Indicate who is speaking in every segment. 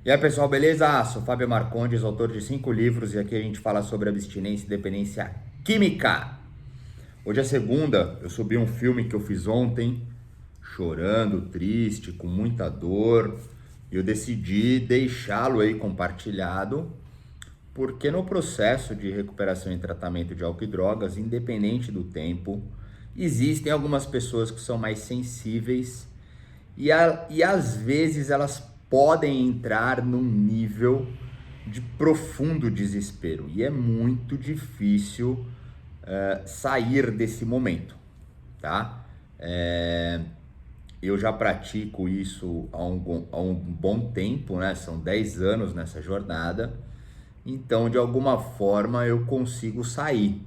Speaker 1: E aí, pessoal, beleza? Sou Fábio Marcondes, autor de 5 livros, e aqui a gente fala sobre abstinência e dependência química. Hoje é segunda, eu subi um filme que eu fiz ontem, chorando, triste, com muita dor, e eu decidi deixá-lo aí compartilhado, porque no processo de recuperação e tratamento de álcool e drogas, independente do tempo, existem algumas pessoas que são mais sensíveis e às vezes elas podem entrar num nível de profundo desespero e é muito difícil sair desse momento, tá? Eu já pratico isso há um bom tempo, né? São 10 anos nessa jornada, então de alguma forma eu consigo sair,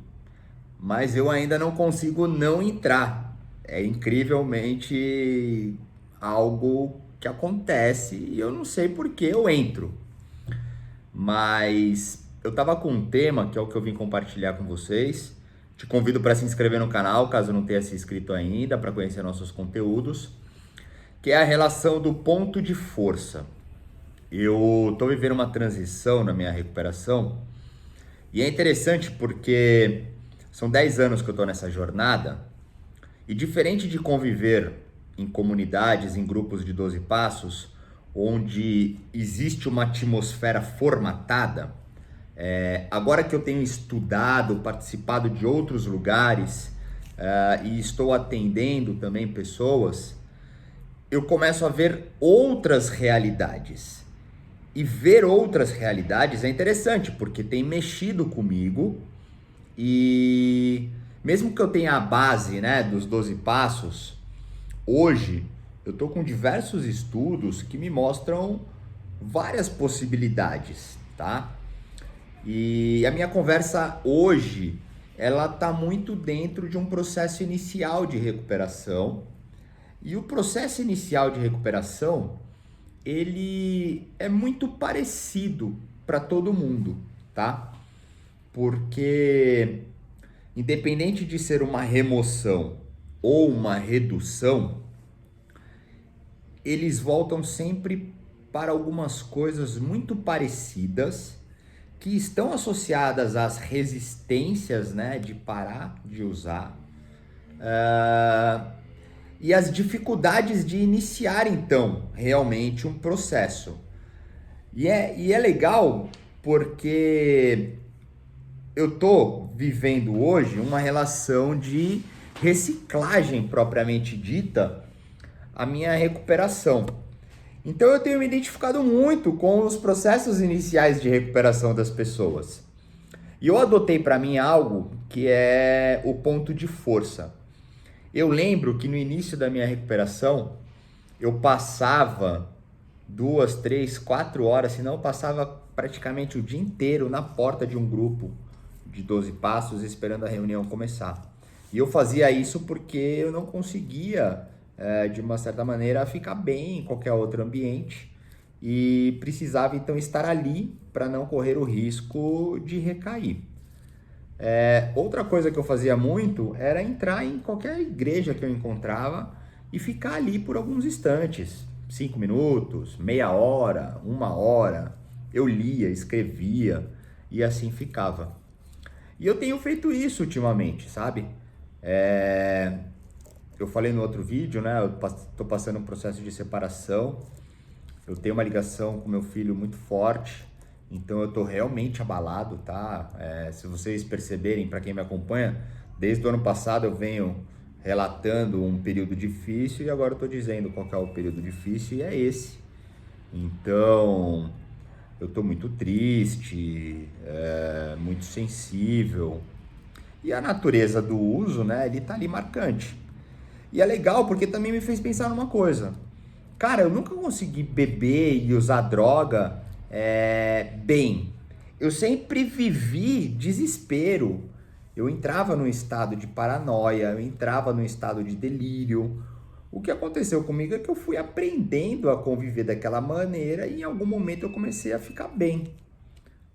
Speaker 1: mas eu ainda não consigo não entrar. É incrivelmente algo que acontece e eu não sei por que eu entro. Mas eu tava com um tema que é o que eu vim compartilhar com vocês. Te convido para se inscrever no canal, caso não tenha se inscrito ainda, para conhecer nossos conteúdos, que é a relação do ponto de força. Eu tô vivendo uma transição na minha recuperação e é interessante porque são 10 anos que eu tô nessa jornada. E diferente de conviver em comunidades, em grupos de 12 passos, onde existe uma atmosfera formatada, agora que eu tenho estudado, participado de outros lugares e estou atendendo também pessoas, eu começo a ver outras realidades. E ver outras realidades é interessante, porque tem mexido comigo e mesmo que eu tenha a base, né, dos 12 passos, hoje eu tô com diversos estudos que me mostram várias possibilidades, tá? E a minha conversa hoje, ela tá muito dentro de um processo inicial de recuperação. E o processo inicial de recuperação, ele é muito parecido para todo mundo, tá? Porque independente de ser uma remoção ou uma redução, eles voltam sempre para algumas coisas muito parecidas que estão associadas às resistências, né, de parar de usar, e as dificuldades de iniciar então realmente um processo. E é legal porque eu tô vivendo hoje uma relação de reciclagem propriamente dita, a minha recuperação. Então eu tenho me identificado muito com os processos iniciais de recuperação das pessoas. E eu adotei para mim algo que é o ponto de força. Eu lembro que no início da minha recuperação, eu passava 2, 3, 4 horas, se não eu passava praticamente o dia inteiro na porta de um grupo de 12 passos esperando a reunião começar. E eu fazia isso porque eu não conseguia, de uma certa maneira, ficar bem em qualquer outro ambiente e precisava então estar ali para não correr o risco de recair. Outra coisa que eu fazia muito era entrar em qualquer igreja que eu encontrava e ficar ali por alguns instantes, 5 minutos, meia hora, 1 hora. Eu lia, escrevia e assim ficava. E eu tenho feito isso ultimamente, sabe? Eu falei no outro vídeo, né? Eu tô passando um processo de separação. Eu tenho uma ligação com meu filho muito forte, então eu tô realmente abalado, tá? Se vocês perceberem, para quem me acompanha, desde o ano passado eu venho relatando um período difícil e agora eu tô dizendo qual que é o período difícil e é esse. Então, eu tô muito triste, muito sensível. E a natureza do uso, né, ele tá ali marcante. E é legal porque também me fez pensar numa coisa. Cara, eu nunca consegui beber e usar droga bem. Eu sempre vivi desespero. Eu entrava num estado de paranoia, eu entrava num estado de delírio. O que aconteceu comigo é que eu fui aprendendo a conviver daquela maneira e em algum momento eu comecei a ficar bem.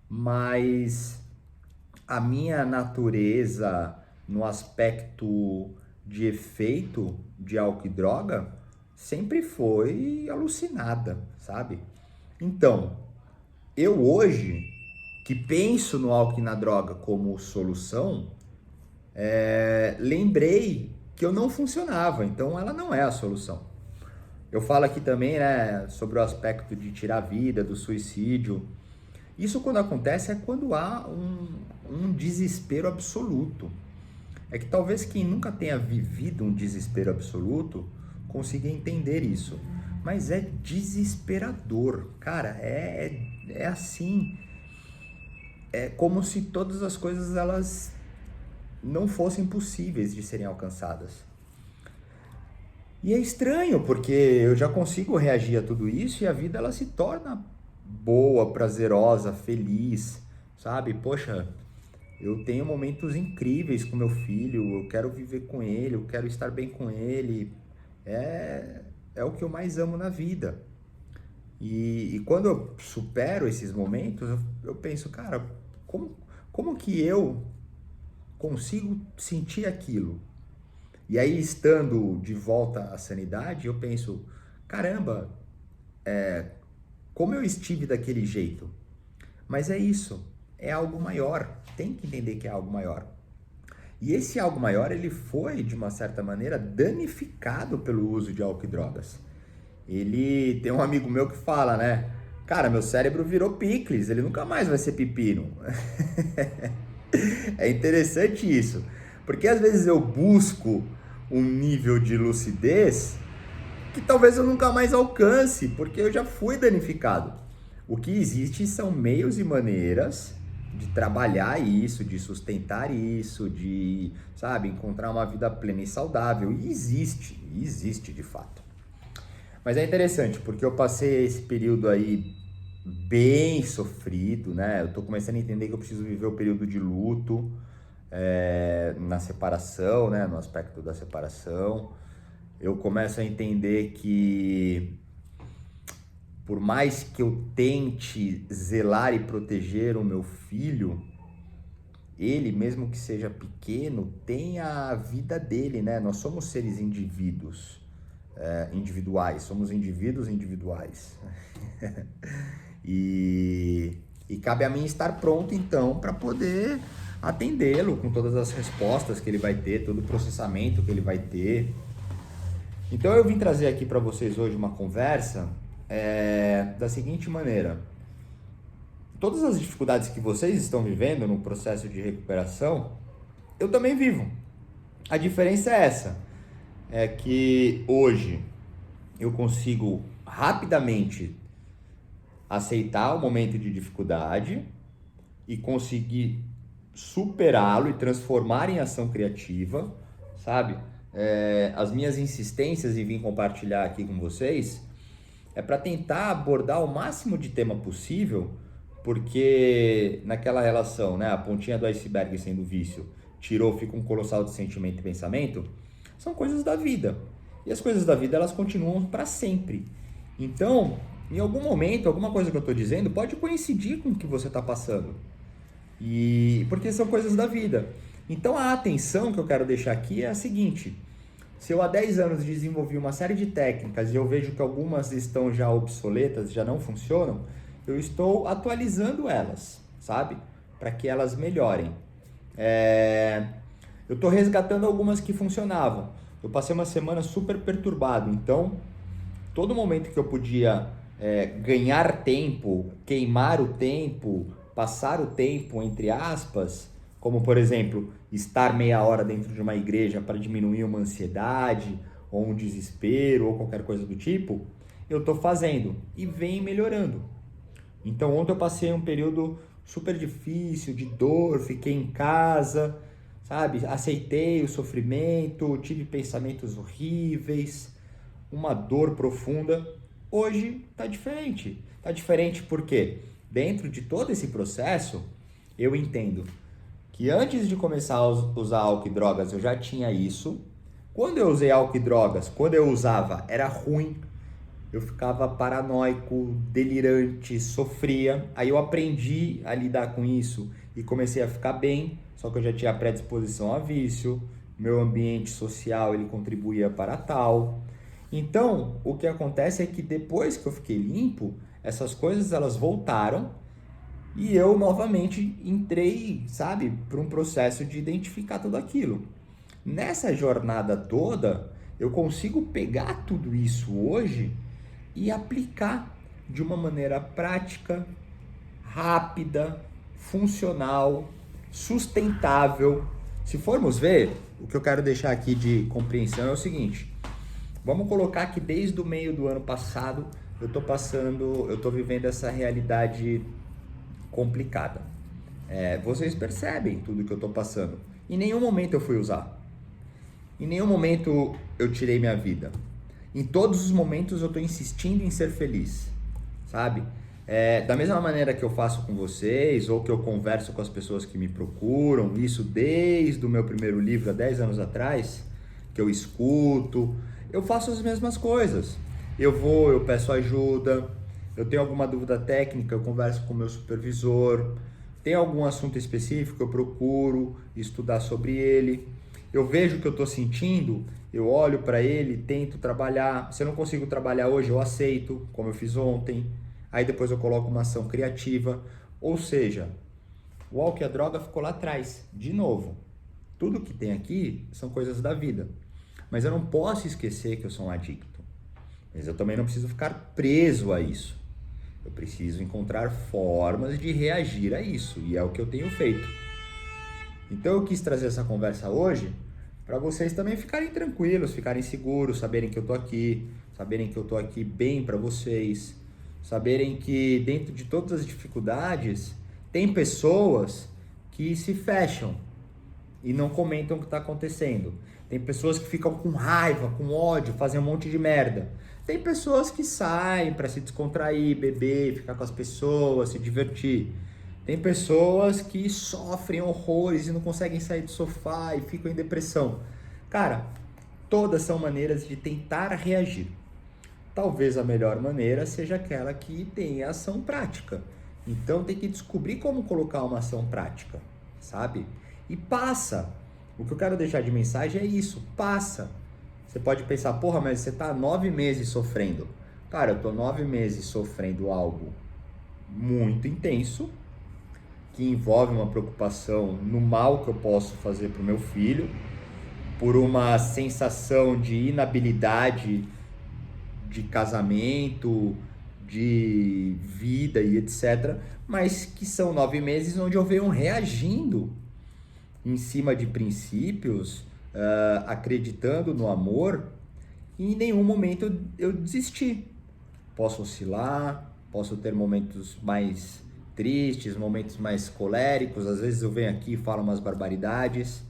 Speaker 1: Mas a minha natureza no aspecto de efeito de álcool e droga sempre foi alucinada, sabe? Então, eu hoje, que penso no álcool e na droga como solução, lembrei que eu não funcionava, então ela não é a solução. Eu falo aqui também, né, sobre o aspecto de tirar a vida, do suicídio. Isso quando acontece é quando há um desespero absoluto. É que talvez quem nunca tenha vivido um desespero absoluto consiga entender isso. Mas é desesperador, cara, é assim, é como se todas as coisas elas não fossem possíveis de serem alcançadas. E é estranho, porque eu já consigo reagir a tudo isso e a vida ela se torna boa, prazerosa, feliz, sabe? Poxa, eu tenho momentos incríveis com meu filho, eu quero viver com ele, eu quero estar bem com ele. É o que eu mais amo na vida. E quando eu supero esses momentos, eu penso, cara, como, como que eu consigo sentir aquilo? E aí, estando de volta à sanidade, eu penso, caramba, como eu estive daquele jeito? Mas é isso, é algo maior, tem que entender que é algo maior. E esse algo maior, ele foi, de uma certa maneira, danificado pelo uso de álcool e drogas. Ele tem um amigo meu que fala, né? Cara, meu cérebro virou picles, ele nunca mais vai ser pepino. É interessante isso, porque às vezes eu busco um nível de lucidez que talvez eu nunca mais alcance, porque eu já fui danificado. O que existe são meios e maneiras de trabalhar isso, de sustentar isso, de, sabe, encontrar uma vida plena e saudável. E existe de fato. Mas é interessante, porque eu passei esse período aí bem sofrido, né? Eu tô começando a entender que eu preciso viver o período de luto, na separação, né? No aspecto da separação. Eu começo a entender que por mais que eu tente zelar e proteger o meu filho, ele, mesmo que seja pequeno, tem a vida dele, né? Nós somos seres individuais, somos indivíduos individuais. E cabe a mim estar pronto, então, para poder atendê-lo com todas as respostas que ele vai ter, todo o processamento que ele vai ter. Então eu vim trazer aqui para vocês hoje uma conversa da seguinte maneira. Todas as dificuldades que vocês estão vivendo no processo de recuperação, eu também vivo. A diferença é essa, é que hoje eu consigo rapidamente aceitar o momento de dificuldade e conseguir superá-lo e transformar em ação criativa, sabe? As minhas insistências em vir compartilhar aqui com vocês é para tentar abordar o máximo de tema possível, porque naquela relação, né, a pontinha do iceberg sendo vício, tirou, fica um colossal de sentimento e pensamento, são coisas da vida. E as coisas da vida, elas continuam para sempre. Então, em algum momento, alguma coisa que eu estou dizendo pode coincidir com o que você está passando. E porque são coisas da vida. Então a atenção que eu quero deixar aqui é a seguinte: se eu há 10 anos desenvolvi uma série de técnicas e eu vejo que algumas estão já obsoletas, já não funcionam, eu estou atualizando elas, sabe? Para que elas melhorem. Eu estou resgatando algumas que funcionavam. Eu passei uma semana super perturbado, então todo momento que eu podia ganhar tempo, queimar o tempo, passar o tempo, entre aspas, como por exemplo, estar meia hora dentro de uma igreja para diminuir uma ansiedade, ou um desespero, ou qualquer coisa do tipo, eu estou fazendo e vem melhorando. Então ontem eu passei um período super difícil, de dor, fiquei em casa, sabe? Aceitei o sofrimento, tive pensamentos horríveis, uma dor profunda. Hoje tá diferente. Tá diferente porque dentro de todo esse processo, eu entendo que antes de começar a usar álcool e drogas, eu já tinha isso. Quando eu usei álcool e drogas, quando eu usava, era ruim. Eu ficava paranoico, delirante, sofria. Aí eu aprendi a lidar com isso e comecei a ficar bem, só que eu já tinha predisposição a vício. Meu ambiente social, ele contribuía para tal. Então, o que acontece é que depois que eu fiquei limpo, essas coisas elas voltaram e eu novamente entrei, sabe, para um processo de identificar tudo aquilo. Nessa jornada toda, eu consigo pegar tudo isso hoje e aplicar de uma maneira prática, rápida, funcional, sustentável. Se formos ver, o que eu quero deixar aqui de compreensão é o seguinte: vamos colocar que desde o meio do ano passado eu tô vivendo essa realidade complicada. Vocês percebem tudo que eu tô passando. Em nenhum momento eu fui usar. Em nenhum momento eu tirei minha vida. Em todos os momentos eu tô insistindo em ser feliz, sabe? Da mesma maneira que eu faço com vocês, ou que eu converso com as pessoas que me procuram, isso desde o meu primeiro livro há 10 anos atrás, que eu escuto, eu faço as mesmas coisas. Eu peço ajuda, eu tenho alguma dúvida técnica, eu converso com o meu supervisor, tem algum assunto específico, eu procuro estudar sobre ele. Eu vejo o que eu estou sentindo, eu olho para ele, tento trabalhar. Se eu não consigo trabalhar hoje, eu aceito, como eu fiz ontem. Aí depois eu coloco uma ação criativa. Ou seja, o álcool e a droga ficou lá atrás. De novo, tudo que tem aqui são coisas da vida. Mas eu não posso esquecer que eu sou um adicto. Mas eu também não preciso ficar preso a isso. Eu preciso encontrar formas de reagir a isso. E é o que eu tenho feito. Então eu quis trazer essa conversa hoje para vocês também ficarem tranquilos, ficarem seguros, saberem que eu tô aqui, saberem que eu tô aqui bem para vocês, saberem que dentro de todas as dificuldades tem pessoas que se fecham e não comentam o que está acontecendo. Tem pessoas que ficam com raiva, com ódio, fazem um monte de merda. Tem pessoas que saem para se descontrair, beber, ficar com as pessoas, se divertir. Tem pessoas que sofrem horrores e não conseguem sair do sofá e ficam em depressão. Cara, todas são maneiras de tentar reagir. Talvez a melhor maneira seja aquela que tem ação prática. Então tem que descobrir como colocar uma ação prática, sabe? E passa. O que eu quero deixar de mensagem é isso, passa. Você pode pensar, porra, mas você tá 9 meses sofrendo. Cara, eu tô 9 meses sofrendo algo muito intenso, que envolve uma preocupação no mal que eu posso fazer pro meu filho, por uma sensação de inabilidade de casamento, de vida e etc. Mas que são 9 meses onde eu venho reagindo em cima de princípios, acreditando no amor, e em nenhum momento eu desisti. Posso oscilar, posso ter momentos mais tristes, momentos mais coléricos, às vezes eu venho aqui e falo umas barbaridades,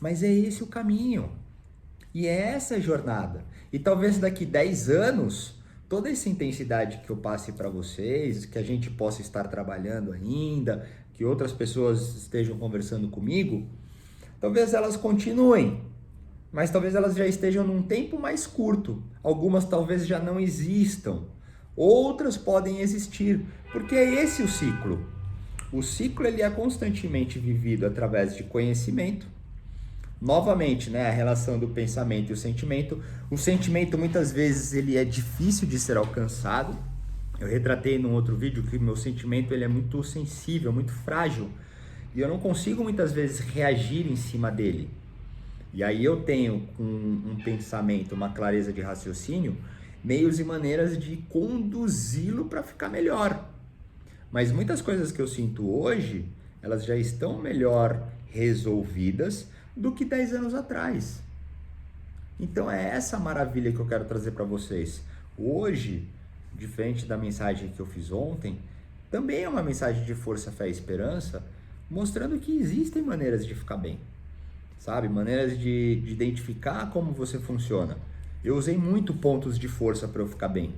Speaker 1: mas é esse o caminho. E é essa a jornada. E talvez daqui 10 anos, toda essa intensidade que eu passe para vocês, que a gente possa estar trabalhando ainda, que outras pessoas estejam conversando comigo, talvez elas continuem, mas talvez elas já estejam num tempo mais curto. Algumas talvez já não existam, outras podem existir, porque é esse o ciclo. O ciclo ele é constantemente vivido através de conhecimento. Novamente, né, a relação do pensamento e o sentimento. O sentimento muitas vezes ele é difícil de ser alcançado. Eu retratei num outro vídeo que o meu sentimento ele é muito sensível, muito frágil. E eu não consigo muitas vezes reagir em cima dele. E aí eu tenho um pensamento, uma clareza de raciocínio, meios e maneiras de conduzi-lo para ficar melhor. Mas muitas coisas que eu sinto hoje, elas já estão melhor resolvidas do que 10 anos atrás. Então é essa maravilha que eu quero trazer para vocês. Hoje, diferente da mensagem que eu fiz ontem, também é uma mensagem de força, fé e esperança, mostrando que existem maneiras de ficar bem, sabe? Maneiras de identificar como você funciona. Eu usei muito pontos de força para eu ficar bem.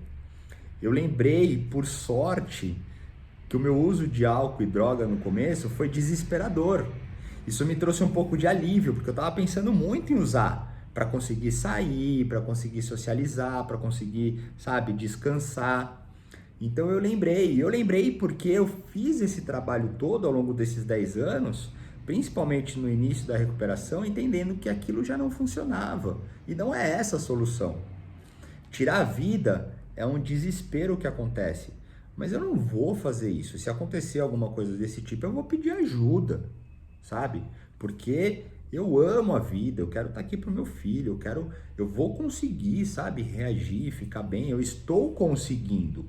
Speaker 1: Eu lembrei, por sorte, que o meu uso de álcool e droga no começo foi desesperador. Isso me trouxe um pouco de alívio, porque eu estava pensando muito em usar para conseguir sair, para conseguir socializar, para conseguir, sabe, descansar. Então eu lembrei porque eu fiz esse trabalho todo ao longo desses 10 anos, principalmente no início da recuperação, entendendo que aquilo já não funcionava. E não é essa a solução. Tirar a vida é um desespero que acontece. Mas eu não vou fazer isso. Se acontecer alguma coisa desse tipo, eu vou pedir ajuda, sabe? Porque eu amo a vida, eu quero estar aqui pro meu filho, eu vou conseguir, sabe, reagir, ficar bem, eu estou conseguindo.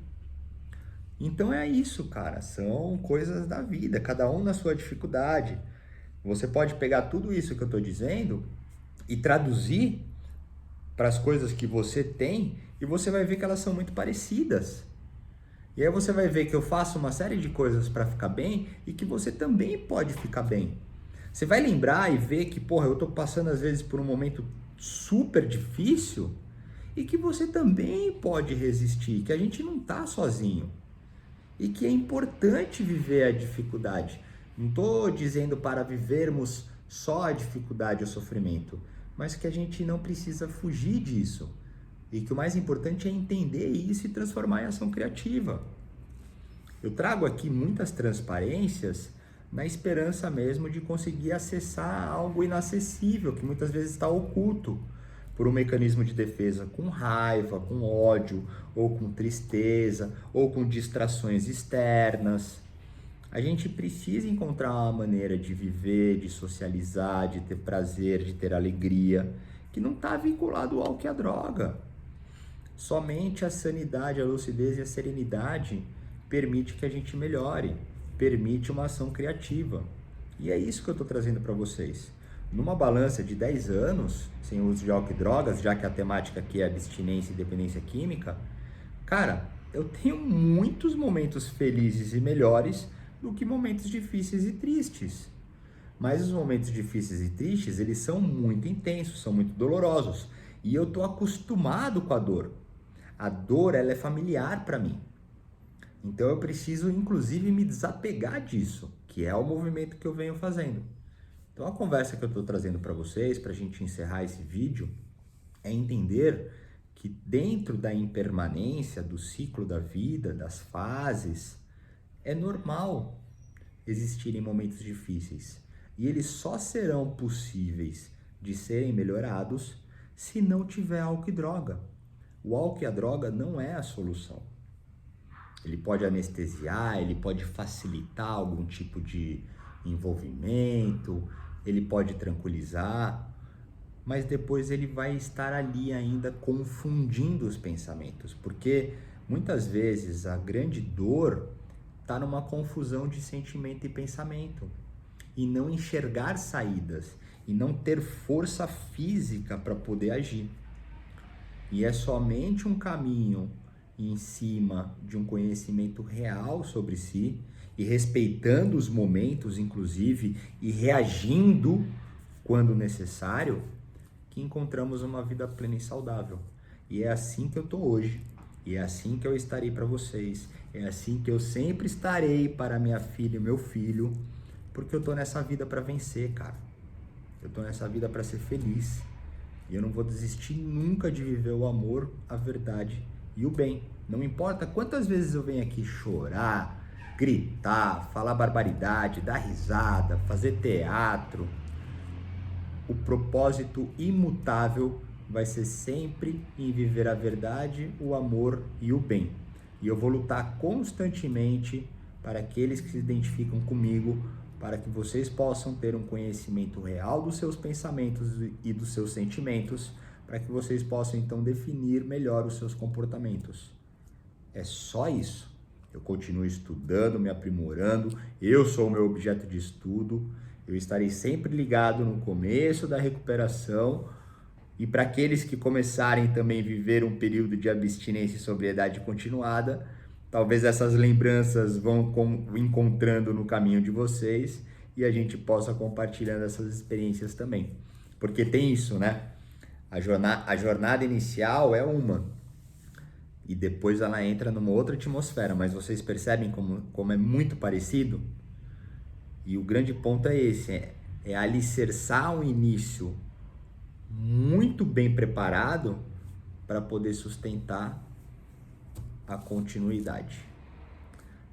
Speaker 1: Então é isso, cara, são coisas da vida, cada um na sua dificuldade. Você pode pegar tudo isso que eu estou dizendo e traduzir para as coisas que você tem e você vai ver que elas são muito parecidas. E aí você vai ver que eu faço uma série de coisas para ficar bem e que você também pode ficar bem. Você vai lembrar e ver que, porra, eu tô passando às vezes por um momento super difícil e que você também pode resistir, que a gente não tá sozinho. E que é importante viver a dificuldade. Não tô dizendo para vivermos só a dificuldade ou sofrimento, mas que a gente não precisa fugir disso. E que o mais importante é entender isso e transformar em ação criativa. Eu trago aqui muitas transparências na esperança mesmo de conseguir acessar algo inacessível, que muitas vezes está oculto por um mecanismo de defesa com raiva, com ódio, ou com tristeza, ou com distrações externas. A gente precisa encontrar uma maneira de viver, de socializar, de ter prazer, de ter alegria, que não está vinculado ao que é a droga. Somente a sanidade, a lucidez e a serenidade permite que a gente melhore, permite uma ação criativa. E é isso que eu estou trazendo para vocês. Numa balança de 10 anos, sem uso de álcool e drogas, já que a temática aqui é abstinência e dependência química, cara, eu tenho muitos momentos felizes e melhores do que momentos difíceis e tristes. Mas os momentos difíceis e tristes, eles são muito intensos, são muito dolorosos. E eu estou acostumado com a dor. A dor, ela é familiar para mim. Então eu preciso, inclusive, me desapegar disso, que é o movimento que eu venho fazendo. Então a conversa que eu estou trazendo para vocês, para a gente encerrar esse vídeo, é entender que dentro da impermanência, do ciclo da vida, das fases, é normal existirem momentos difíceis. E eles só serão possíveis de serem melhorados se não tiver álcool e droga. O álcool e a droga não é a solução. Ele pode anestesiar, ele pode facilitar algum tipo de envolvimento, ele pode tranquilizar, mas depois ele vai estar ali ainda confundindo os pensamentos, porque muitas vezes a grande dor está numa confusão de sentimento e pensamento, e não enxergar saídas, e não ter força física para poder agir. E é somente um caminho em cima de um conhecimento real sobre si e respeitando os momentos, inclusive, e reagindo quando necessário, que encontramos uma vida plena e saudável. E é assim que eu tô hoje, e é assim que eu estarei para vocês, é assim que eu sempre estarei para minha filha e meu filho, porque eu tô nessa vida para vencer, cara. Eu tô nessa vida para ser feliz. E eu não vou desistir nunca de viver o amor, a verdade e o bem. Não importa quantas vezes eu venho aqui chorar, gritar, falar barbaridade, dar risada, fazer teatro. O propósito imutável vai ser sempre em viver a verdade, o amor e o bem. E eu vou lutar constantemente para aqueles que se identificam comigo, para que vocês possam ter um conhecimento real dos seus pensamentos e dos seus sentimentos, para que vocês possam então definir melhor os seus comportamentos. É só isso. Eu continuo estudando, me aprimorando, eu sou o meu objeto de estudo, eu estarei sempre ligado no começo da recuperação, e para aqueles que começarem também a viver um período de abstinência e sobriedade continuada, talvez essas lembranças vão encontrando no caminho de vocês e a gente possa compartilhando essas experiências também. Porque tem isso, né? A jornada inicial é uma, e depois ela entra numa outra atmosfera, mas vocês percebem como é muito parecido? E o grande ponto é esse, é alicerçar um início muito bem preparado para poder sustentar a continuidade.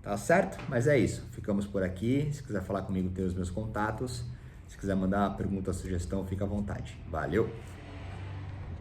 Speaker 1: Tá certo? Mas é isso. Ficamos por aqui. Se quiser falar comigo, tem os meus contatos. Se quiser mandar uma pergunta, sugestão, fica à vontade. Valeu!